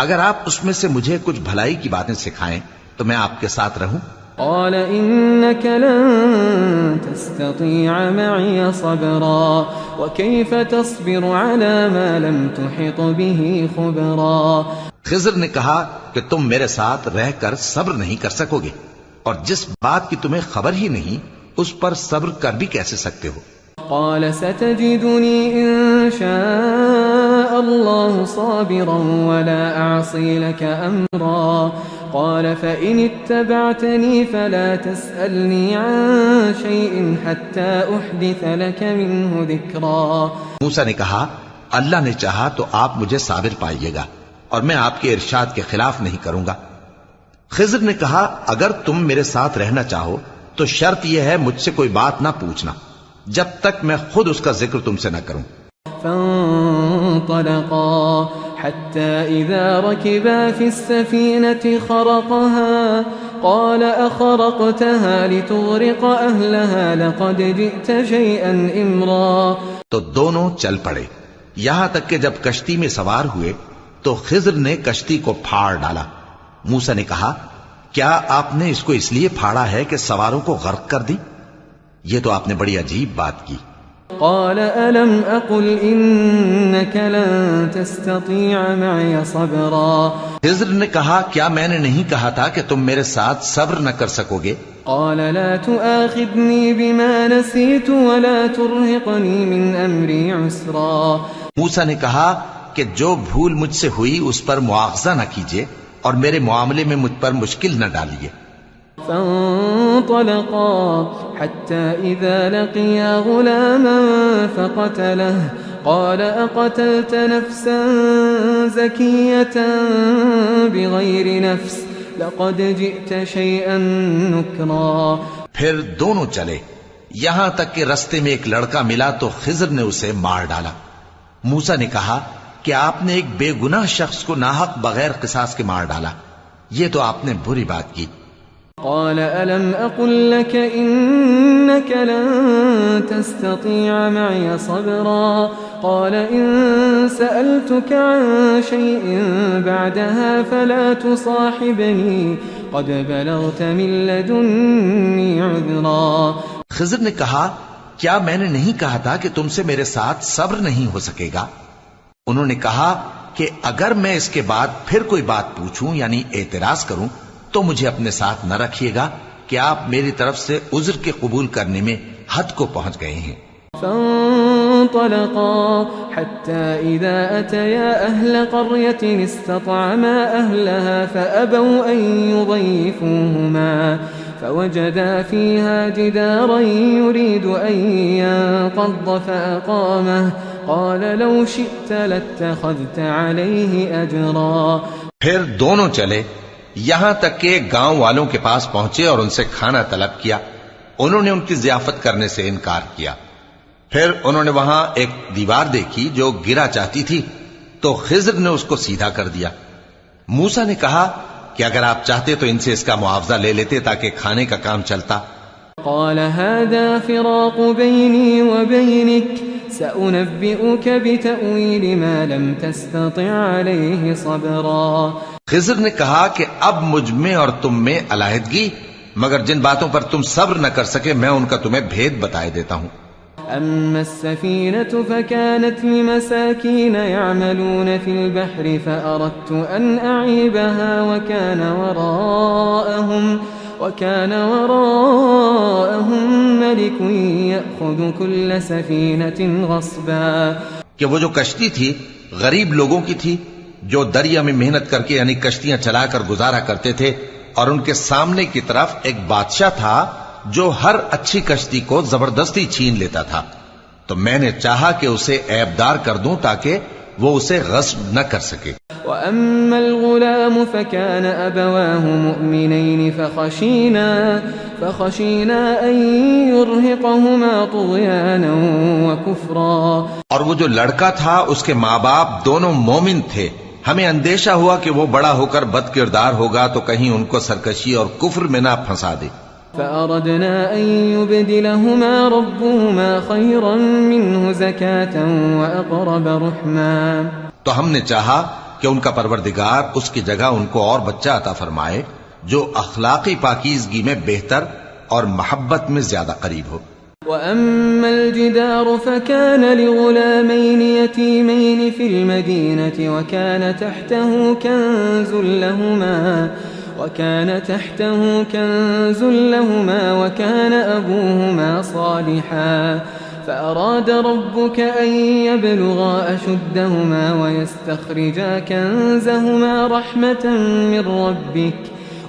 اگر آپ اس میں سے مجھے کچھ بھلائی کی باتیں سکھائیں تو میں آپ کے ساتھ رہوں. قال إنك لن تستطيع معي صبرا وكيف تصبر على ما لم تحط به خبرا. خضر نے کہا کہ تم میرے ساتھ رہ کر صبر نہیں کر سکو گے اور جس بات کی تمہیں خبر ہی نہیں اس پر صبر کر بھی کیسے سکتے ہو. قال ستجدني إن شاء الله صابرا ولا أعصي لك أمرا. قال فإن اتبعتني فلا تسألني عن شيء حتى أحدث لك منه ذكرا. موسیٰ نے کہا اللہ نے چاہا تو آپ مجھے صابر پائیے گا اور میں آپ کے ارشاد کے خلاف نہیں کروں گا. خضر نے کہا اگر تم میرے ساتھ رہنا چاہو تو شرط یہ ہے مجھ سے کوئی بات نہ پوچھنا جب تک میں خود اس کا ذکر تم سے نہ کروں. فانطلقا حتى إذا ركبا في السفينة خرقها قال أخرقتها لتغرق أهلها لقد جئت شيئا إمرا. تو دونوں چل پڑے یہاں تک کہ جب کشتی میں سوار ہوئے تو خضر نے کشتی کو پھاڑ ڈالا. موسیٰ نے کہا کیا آپ نے اس کو اس لیے پھاڑا ہے کہ سواروں کو غرق کر دی؟ یہ تو آپ نے بڑی عجیب بات کی. قال ألم أقل إنك لن تستطيع معي صبرا. خضر نے کہا کیا میں نے نہیں کہا تھا کہ تم میرے ساتھ صبر نہ کر سکو گے؟ قال لا تؤاخذني بما نسيت ولا ترهقني من أمري عسرا. موسیٰ نے کہا کہ جو بھول مجھ سے ہوئی اس پر مواخذہ نہ کیجیے اور میرے معاملے میں مجھ پر مشکل نہ ڈالیے. فانطلقا حتى إذا لقيا غلاما فقتله قال أقتلت نفسا زكية بغير نفس لقد جئت شيئا نكرا. پھر دونوں چلے یہاں تک کہ رستے میں ایک لڑکا ملا تو خضر نے اسے مار ڈالا. موسیٰ نے کہا کہ آپ نے ایک بے گناہ شخص کو ناحق بغیر قصاص کے مار ڈالا یہ تو آپ نے بری بات کی. قال ألم أقل لك إنك لن تستطيع معي صبرا. قال إن سألتك عن شيء بعدها فلا تصاحبني قد بلغت من لدني عذرا. خضر نے کہا کیا میں نے نہیں کہا تھا کہ تم سے میرے ساتھ صبر نہیں ہو سکے گا؟ انہوں نے کہا کہ اگر میں اس کے بعد پھر کوئی بات پوچھوں یعنی اعتراض کروں تو مجھے اپنے ساتھ نہ رکھیے گا کہ آپ میری طرف سے عذر کے قبول کرنے میں حد کو پہنچ گئے ہیں. فانطلقا حتى إذا أتيا أهل قرية استطعما أهلها فأبوا أن يضيفوهما فوجدا فيها جدارا يريد أن ينقض فأقامه قال لو شئت لاتخذت عليه أجرا. پھر دونوں چلے یہاں تک کہ گاؤں والوں کے پاس پہنچے اور ان سے کھانا طلب کیا. انہوں نے ان کی ضیافت کرنے سے انکار کیا. پھر انہوں نے وہاں ایک دیوار دیکھی جو گرا چاہتی تھی تو خضر نے اس کو سیدھا کر دیا. موسیٰ نے کہا کہ اگر آپ چاہتے تو ان سے اس کا معاوضہ لے لیتے تاکہ کھانے کا کام چلتا. قال هذا فراق بيني وبينك سأنبئك بتأويل ما لم تستطع عليه صبرا. خضر نے کہا کہ اب مجھ میں اور تم میں علیحدگی مگر جن باتوں پر تم صبر نہ کر سکے میں ان کا تمہیں بھید بتائے دیتا ہوں. أما السفينة فكانت لمساكين يعملون في البحر فأردت أن أعيبها وكان وراءهم ملك يأخذ كل سفينة غصبا. کہ وہ جو کشتی تھی غریب لوگوں کی تھی جو دریا میں محنت کر کے یعنی کشتیاں چلا کر گزارا کرتے تھے اور ان کے سامنے کی طرف ایک بادشاہ تھا جو ہر اچھی کشتی کو زبردستی چھین لیتا تھا. تو میں نے چاہا کہ اسے عیبدار کر دوں تاکہ وہ اسے غصب نہ کر سکے. وأما الغلام فكان أبواه مؤمنين فخشينا أن يرهقهما طغيانا وكفرا. اور وہ جو لڑکا تھا اس کے ماں باپ دونوں مومن تھے، ہمیں اندیشہ ہوا کہ وہ بڑا ہو کر بد کردار ہوگا تو کہیں ان کو سرکشی اور کفر میں نہ پھنسا دے. فأردنا أن يبدلهما ربهما خيرا منه زكاة وأقرب رحما. تو ہم نے چاہا کہ ان کا پروردگار اس کی جگہ ان کو اور بچہ عطا فرمائے جو اخلاقی پاکیزگی میں بہتر اور محبت میں زیادہ قریب ہو. وأما الجدار فكان لغلامين يتيمين في المدينة وكان تحته كنز لهما وكان أبوهما صالحا فأراد ربك أن يبلغا أشدهما ويستخرجا كنزهما رحمة من ربك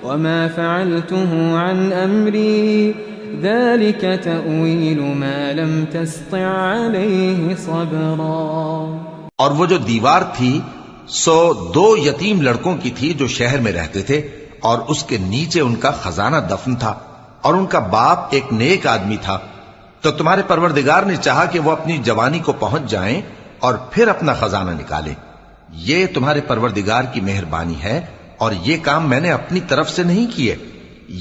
وما فعلته عن أمري ذلك تأويل ما لم تستطع عليه صبرا. اور وہ جو دیوار تھی سو 2 یتیم لڑکوں کی تھی جو شہر میں رہتے تھے، اور اس کے نیچے ان کا خزانہ دفن تھا، اور ان کا باپ ایک نیک آدمی تھا. تو تمہارے پروردگار نے چاہا کہ وہ اپنی جوانی کو پہنچ جائیں اور پھر اپنا خزانہ نکالیں. یہ تمہارے پروردگار کی مہربانی ہے، اور یہ کام میں نے اپنی طرف سے نہیں کیے.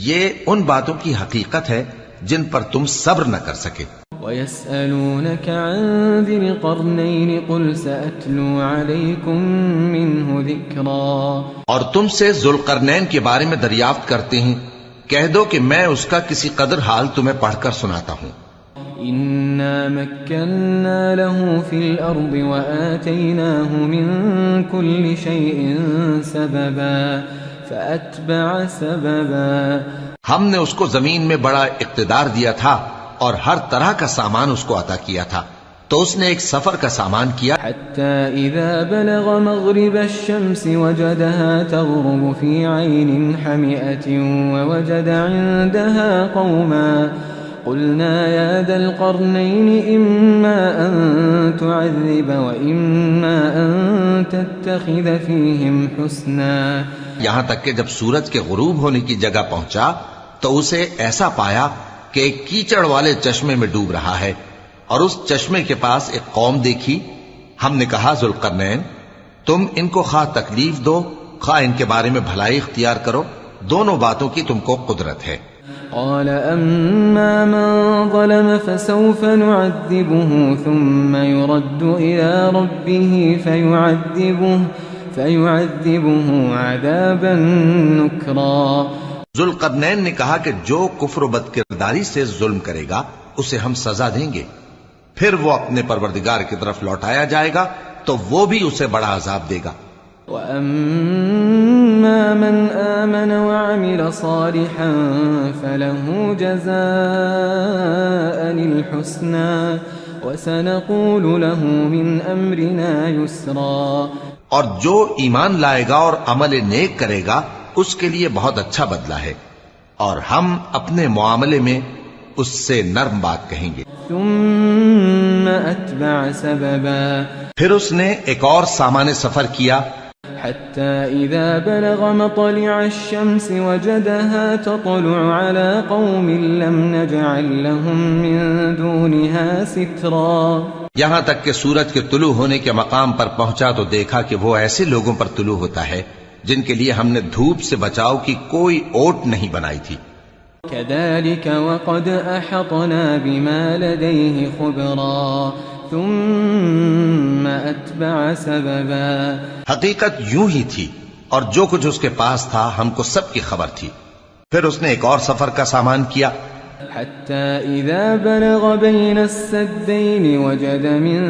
یہ ان باتوں کی حقیقت ہے جن پر تم صبر نہ کر سکے. وَيَسْأَلُونَكَ عَنْ ذِي الْقَرْنَيْنِ قُلْ سَأَتْلُو عَلَيْكُمْ مِنْهُ ذِكْرًا. اور تم سے ذوالقرنین کے بارے میں دریافت کرتے ہیں، کہہ دو کہ میں اس کا کسی قدر حال تمہیں پڑھ کر سناتا ہوں. إِنَّا مَكَّنَّا لَهُ فِي الْأَرْضِ وَآتَيْنَاهُ مِنْ كُلِّ شَيْءٍ سَبَبًا فَأَتْبَعَ سَبَبًا. ہم نے اس کو زمین میں بڑا اقتدار دیا تھا اور ہر طرح کا سامان اس کو عطا کیا تھا، تو اس نے ایک سفر کا سامان کیا. حتى إذا بلغ مغرب الشمس وجدها تغرب في عين حمئة ووجد عندها قوما قلنا يا ذا القرنين إما أن تعذب وإما أن تتخذ فيهم حسنا. یہاں تک کہ جب سورج کے غروب ہونے کی جگہ پہنچا تو اسے ایسا پایا کہ ایک کیچڑ والے چشمے میں ڈوب رہا ہے، اور اس چشمے کے پاس ایک قوم دیکھی. ہم نے کہا ذوالقرنین تم ان کو خواہ تکلیف دو خواہ ان کے بارے میں بھلائی اختیار کرو، دونوں باتوں کی تم کو قدرت ہے. قال أما من ظلم فسوف نعذبه ثم يرد إلى ربه فيعذبه عذابا نكرا. ذوالقرنین نے کہا کہ جو کفر و بد کرداری سے ظلم کرے گا اسے ہم سزا دیں گے، پھر وہ اپنے پروردگار کی طرف لوٹایا جائے گا تو وہ بھی اسے بڑا عذاب دے گا. وَأَمَّا مَنْ آمَنَ وَعَمِلَ صَالِحًا فَلَهُ جَزَاءً الْحُسْنَى وَسَنَقُولُ لَهُ مِنْ أَمْرِنَا يُسْرًا. اور جو ایمان لائے گا اور عمل نیک کرے گا اس کے لیے بہت اچھا بدلہ ہے، اور ہم اپنے معاملے میں اس سے نرم بات کہیں گے. ثم أتبع سببا. پھر اس نے ایک اور سامان سفر کیا. حتى إذا بلغ مطلع الشمس وجدها تطلع على قوم لم نجعل لهم من دونها سترا. یہاں تک کہ سورج کے طلوع ہونے کے مقام پر پہنچا تو دیکھا کہ وہ ایسے لوگوں پر طلوع ہوتا ہے جن کے لیے ہم نے دھوپ سے بچاؤ کی کوئی اوٹ نہیں بنائی تھی. كذلك وقد أحطنا بما لديه خبرا ثم أتبع سببا. حقیقت یوں ہی تھی، اور جو کچھ اس کے پاس تھا ہم کو سب کی خبر تھی. پھر اس نے ایک اور سفر کا سامان کیا. حتى إذا بلغ بين السدين وجد من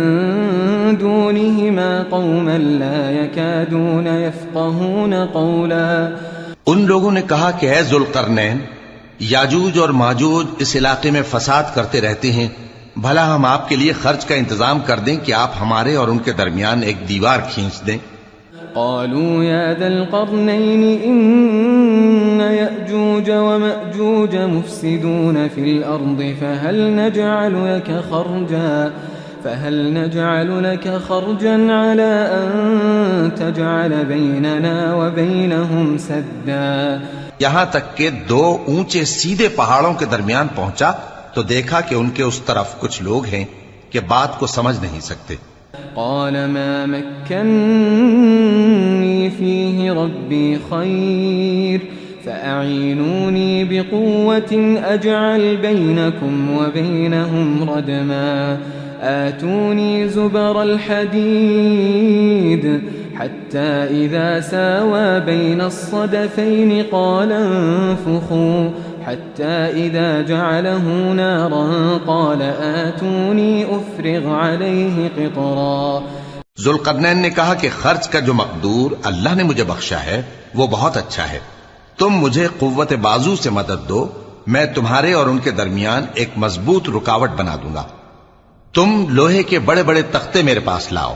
دونهما قوما لا يكادون يفقهون قولا. ان لوگوں نے کہا کہ اے ذوالقرنین، یاجوج اور ماجوج اس علاقے میں فساد کرتے رہتے ہیں، بھلا ہم آپ کے لیے خرچ کا انتظام کر دیں کہ آپ ہمارے اور ان کے درمیان ایک دیوار کھینچ دیں. قالوا يا ذا القرنين إن يأجوج ومأجوج مفسدون في الأرض فهل نجعل لك خرجا على أن تجعل بيننا وبينهم سدا؟ یہاں تک کہ دو اونچے سیدھے پہاڑوں کے درمیان پہنچا تو دیکھا کہ ان کے اس طرف کچھ لوگ ہیں کہ بات کو سمجھ نہیں سکتے. قال ما مكنني فيه ربي خير فأعينوني بقوة أجعل بينكم وبينهم ردما آتوني زبر الحديد حتى إذا ساوى بين الصدفين قال انفخوا حتى إذا جعله نارا قال آتوني أفرغ عليه قطرا. ذوالقرنین نے کہا کہ خرچ کا جو مقدور اللہ نے مجھے بخشا ہے وہ بہت اچھا ہے. تم مجھے قوت بازو سے مدد دو، میں تمہارے اور ان کے درمیان ایک مضبوط رکاوٹ بنا دوں گا. تم لوہے کے بڑے بڑے تختے میرے پاس لاؤ.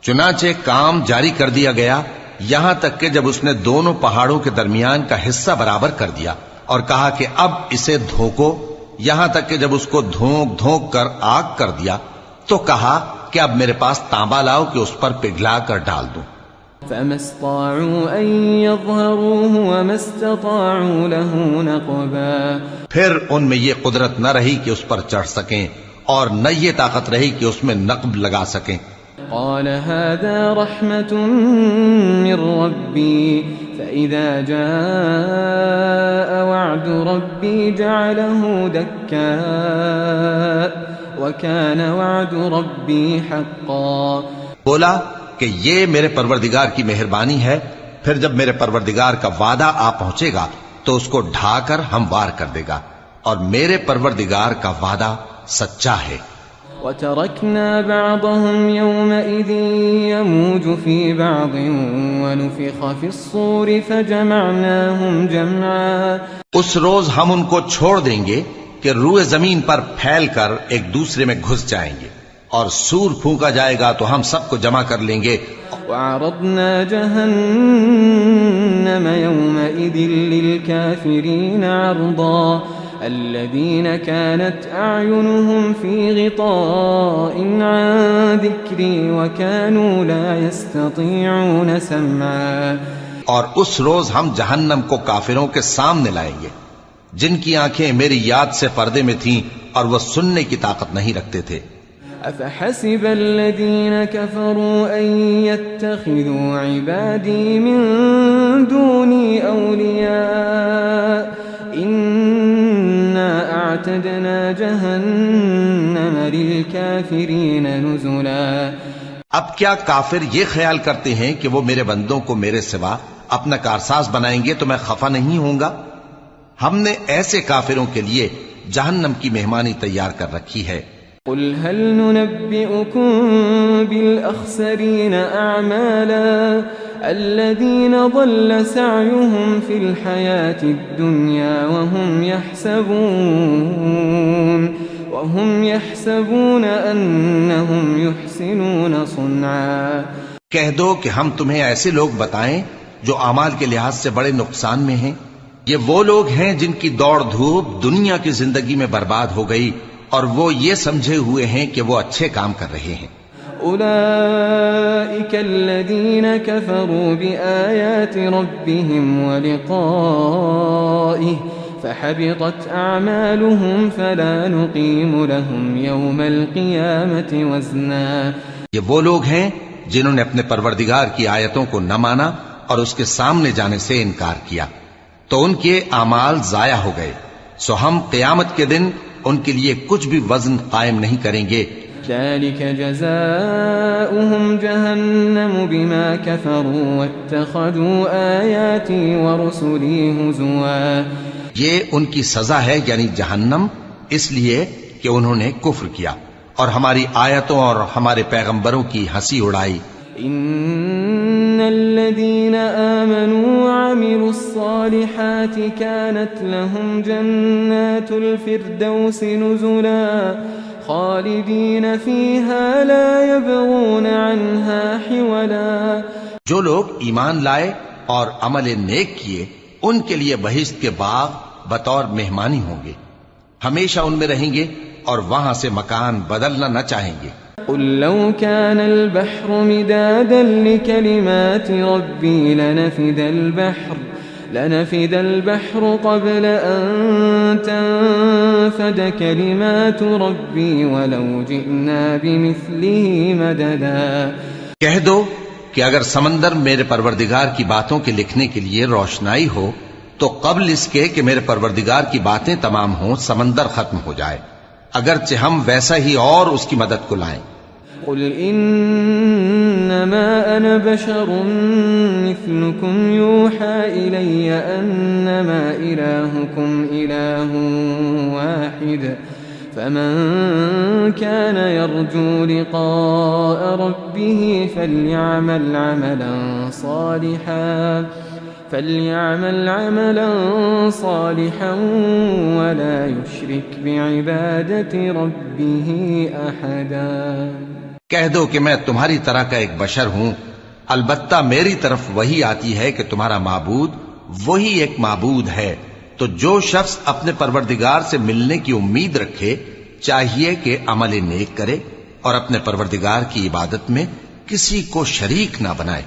چنانچہ کام جاری کر دیا گیا یہاں تک کہ جب اس نے دونوں پہاڑوں کے درمیان کا حصہ برابر کر دیا اور کہا کہ اب اسے دھوکو، یہاں تک کہ جب اس کو دھونک دھونک کر آگ کر دیا تو کہا کہ اب میرے پاس تانبا لاؤ کہ اس پر پگھلا کر ڈال دوں. فما استطاعوا أن يظهروه وما استطاعوا له نقبا. پھر ان میں یہ قدرت نہ رہی کہ اس پر چڑھ سکیں اور نہ یہ طاقت رہی کہ اس میں نقب لگا سکیں. قال هذا رحمة من ربي فإذا جاء وعد ربي جعله دكا وكان وعد ربي حقا. بولا کہ یہ میرے پروردگار کی مہربانی ہے، پھر جب میرے پروردگار کا وعدہ آ پہنچے گا تو اس کو ڈھا کر ہموار کر دے گا، اور میرے پروردگار کا وعدہ سچا ہے. وتركنا بعضهم يومئذ يموج في بعض ونفخ في الصور فجمعناهم جمعا. اس روز ہم ان کو چھوڑ دیں گے کہ روئے زمین پر پھیل کر ایک دوسرے میں گھس جائیں گے، اور سور پھونکا جائے گا تو ہم سب کو جمع کر لیں گے. وعرضنا جهنم يومئذ للكافرين عرضا الذين كانت أعينهم في غطاء عن ذكري وكانوا لا يستطيعون سمعا. اور اس روز ہم جہنم کو کافروں کے سامنے لائیں گے جن کی آنکھیں میری یاد سے پردے میں تھیں اور وہ سننے کی طاقت نہیں رکھتے تھے. أفحسب الذين كفروا أن يتخذوا عبادي من دوني أولياء إنا أعتدنا جهنم للكافرين نزلا. اب کیا کافر یہ خیال کرتے ہیں کہ وہ میرے بندوں کو میرے سوا اپنا کارساز بنائیں گے تو میں خفا نہیں ہوں گا؟ ہم نے ایسے کافروں کے لیے جہنم کی مہمانی تیار کر رکھی ہے. قل هل ننبئكم بالأخسرين أعمالا الذين ضل سعيهم في الحياة الدنيا وهم يحسبون أنهم يحسنون صنعا. کہہ دو کہ ہم تمہیں ایسے لوگ بتائیں جو اعمال کے لحاظ سے بڑے نقصان میں ہیں. یہ وہ لوگ ہیں جن کی دوڑ دھوپ دنیا کی زندگی میں برباد ہو گئی اور وہ یہ سمجھے ہوئے ہیں کہ وہ اچھے کام کر رہے ہیں. أولئك الذين كفروا بآيات ربهم ولقائه فحبطت أعمالهم فلا نقيم لهم يوم القيامة وزنا. یہ وہ لوگ ہیں جنہوں نے اپنے پروردگار کی آیتوں کو نہ مانا اور اس کے سامنے جانے سے انکار کیا تو ان کے اعمال ضائع ہو گئے، سو ہم قیامت کے دن ان کے لیے کچھ بھی وزن قائم نہیں کریں گے. ذلك جزاؤهم جهنم بما كفروا واتخذوا آياتي ورسلي هزوا. یہ ان کی سزا ہے یعنی جہنم، اس لیے کہ انہوں نے کفر کیا اور ہماری آیتوں اور ہمارے پیغمبروں کی ہنسی اڑائی. ان الذين آمنوا وعملوا الصالحات كانت لهم جنات الفردوس نزلا خالدين فيها لا يبغون عنها حولا. جو لوگ ایمان لائے اور عمل نیک کیے ان کے لیے بہشت کے باغ بطور مہمانی ہوں گے، ہمیشہ ان میں رہیں گے اور وہاں سے مکان بدلنا نہ چاہیں گے. قل لو كان البحر مدادا لكلمات ربي لنفد البحر قبل أن تنفد كلمات ربي ولو جئنا بمثله مددا. کہہ دو کہ اگر سمندر میرے پروردگار کی باتوں کے لکھنے کے لیے روشنائی ہو تو قبل اس کے کہ میرے پروردگار کی باتیں تمام ہوں سمندر ختم ہو جائے، اگرچہ ہم ویسا ہی اور اس کی مدد کو لائیں. قل إنما أنا بشر مثلكم يوحى إلي أنما إلهكم إله واحد فمن كان يرجو لقاء ربه فليعمل عملا صالحا ولا يشرك بعبادة ربه أحدا. کہہ دو کہ میں تمہاری طرح کا ایک بشر ہوں، البتہ میری طرف وہی آتی ہے کہ تمہارا معبود وہی ایک معبود ہے، تو جو شخص اپنے پروردگار سے ملنے کی امید رکھے چاہیے کہ عمل نیک کرے اور اپنے پروردگار کی عبادت میں کسی کو شریک نہ بنائے.